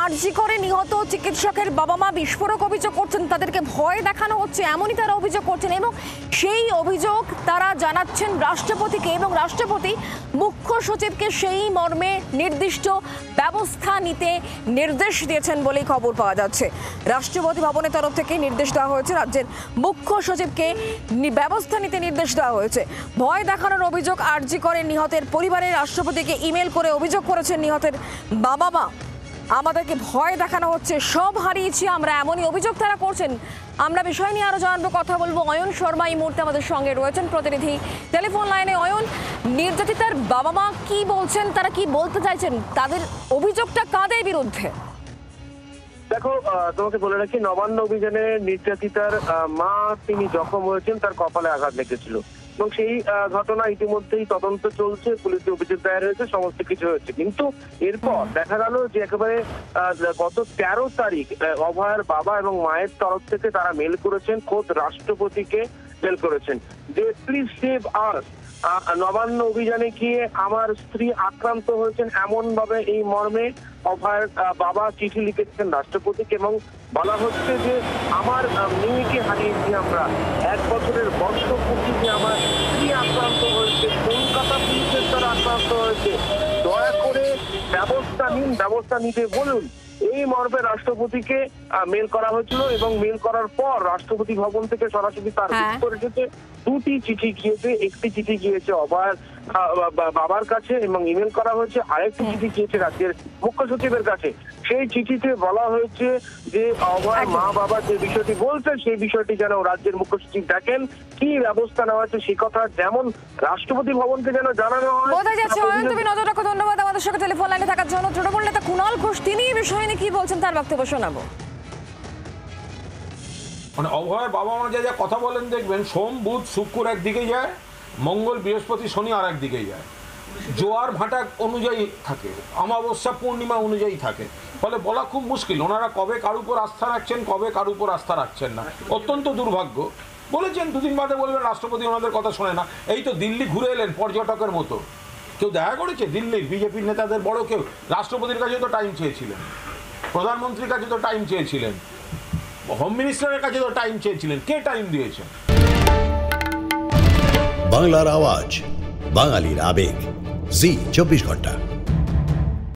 আরজি করে নিহত চিকিৎসকের বাবা মা বিস্ফোরক অভিযোগ করছেন, তাদেরকে ভয় দেখানো হচ্ছে, এমনই তারা অভিযোগ করছেন এবং সেই অভিযোগ তারা জানাচ্ছেন রাষ্ট্রপতিকে এবং রাষ্ট্রপতি মুখ্য সচিবকে সেই মর্মে নির্দিষ্ট ব্যবস্থা নিতে নির্দেশ দিয়েছেন বলেই খবর পাওয়া যাচ্ছে। রাষ্ট্রপতি ভবনের তরফ থেকে নির্দেশ দেওয়া হয়েছে, রাজ্যের মুখ্য সচিবকে ব্যবস্থা নিতে নির্দেশ দেওয়া হয়েছে। ভয় দেখানোর অভিযোগ আরজি করে নিহতের পরিবারের রাষ্ট্রপতিকে ইমেল করে অভিযোগ করেছেন নিহতের বাবা মা। আমাদেরকে ভয় দেখানো হচ্ছে, সব হারিয়েছি আমরা, এমনই অভিযোগ তারা করছেন। আমরা বিষয় নিয়ে আরো জানবো, কথা বলবো। অয়ন শর্মা এই মুহূর্তে আমাদের সঙ্গে রয়েছেন, প্রতিনিধি টেলিফোন লাইনে। অয়ন, নির্যাতিতার বাবা মা কি বলছেন, তারা কি বলতে চাইছেন, তাদের অভিযোগটা কাদের বিরুদ্ধে? দেখো, তোমাকে বলে রাখি, নবান্ন অভিযানে নির্যাতিতার মা তিনি জখম হয়েছেন, তার কপালে আঘাত লেগেছিল এবং সেই ঘটনা ইতিমধ্যেই তদন্ত চলছে, পুলিশে অভিযোগ দায়ের হয়েছে, সমস্ত কিছু হয়েছে। কিন্তু এরপর দেখা গেল যে একেবারে গত 13 তারিখ অভয়ার বাবা এবং মায়ের তরফ থেকে তারা মেল করেছেন, খোদ রাষ্ট্রপতিকে মেল করেছেন যে প্লিজ সেভ আস। নবান্ন অভিযানে গিয়ে আমার স্ত্রী আক্রান্ত হয়েছেন, এমন ভাবে এই মর্মে অভয়ের বাবা চিঠি লিখেছেন রাষ্ট্রপতিকে এবং বলা হচ্ছে যে আমার মেয়েকে হারিয়েছি আমরা, 1 বছরের বর্ষপূর্তিতে আমার স্ত্রী আক্রান্ত হয়েছে, কলকাতা পুলিশের দ্বারা আক্রান্ত হয়েছে, দয়া করে ব্যবস্থা নিন, ব্যবস্থা নিতে বলুন। এই মর্মে রাষ্ট্রপতিকে মেল করা হয়েছিল এবং মেল করার পর রাষ্ট্রপতি ভবন থেকে সরাসরি তার উত্তর এসেছে। 2টি চিঠি গিয়েছে, একটি চিঠি গিয়েছে অভয়ের বাবার কাছে এবং ইমেল করা হয়েছে, আরেকটি চিঠি গিয়েছে রাজ্যের মুখ্য সচিবের কাছে। সেই চিঠিতে বলা হয়েছে যে অভয়ের মা বাবা যে বিষয়টি বলছে সেই বিষয়টি যেন রাজ্যের মুখ্য সচিব দেখেন, কি ব্যবস্থা নেওয়া হচ্ছে সেই কথা যেমন রাষ্ট্রপতি ভবনকে যেন জানানো হয়। বোঝা যাচ্ছে। অয়ন, তুমি নজর রাখো, ধন্যবাদ আমাদের সঙ্গে টেলিফোন লাইনে থাকার জন্য। তৃণমূল নেতা কুণাল ঘোষ তিনি এই বিষয়ে নিয়ে কি বলছেন তার বক্তব্য শোনাবো। মানে অভয়ের বাবা মা যা কথা বলেন দেখবেন, সোম বুধ শুক্র একদিকে যায়, মঙ্গল বৃহস্পতি শনি আর একদিকে যায়, জোয়ার ভাটা অনুযায়ী থাকে, অমাবস্যা পূর্ণিমা অনুযায়ী থাকে, ফলে বলা খুব মুশকিল ওনারা কবে কার উপর আস্থা রাখছেন, কবে কার উপর আস্থা রাখছেন না। অত্যন্ত দুর্ভাগ্য। বলেছেন 2 দিন বাদে বলবেন রাষ্ট্রপতি ওনাদের কথা শোনে না। এই তো দিল্লি ঘুরে এলেন পর্যটকের মতো, কেউ দেখা করেছে দিল্লির বিজেপির নেতাদের বড় কেউ? রাষ্ট্রপতির কাছে তো টাইম চেয়েছিলেন, প্রধানমন্ত্রীর কাছে তো টাইম চেয়েছিলেন, হোম মিনিস্টারের কাছে তো টাইম চেয়েছিলেন, কে টাইম দিয়েছেন? বাংলার আওয়াজ, বাঙালির আবেগ, জি 24 ঘন্টা।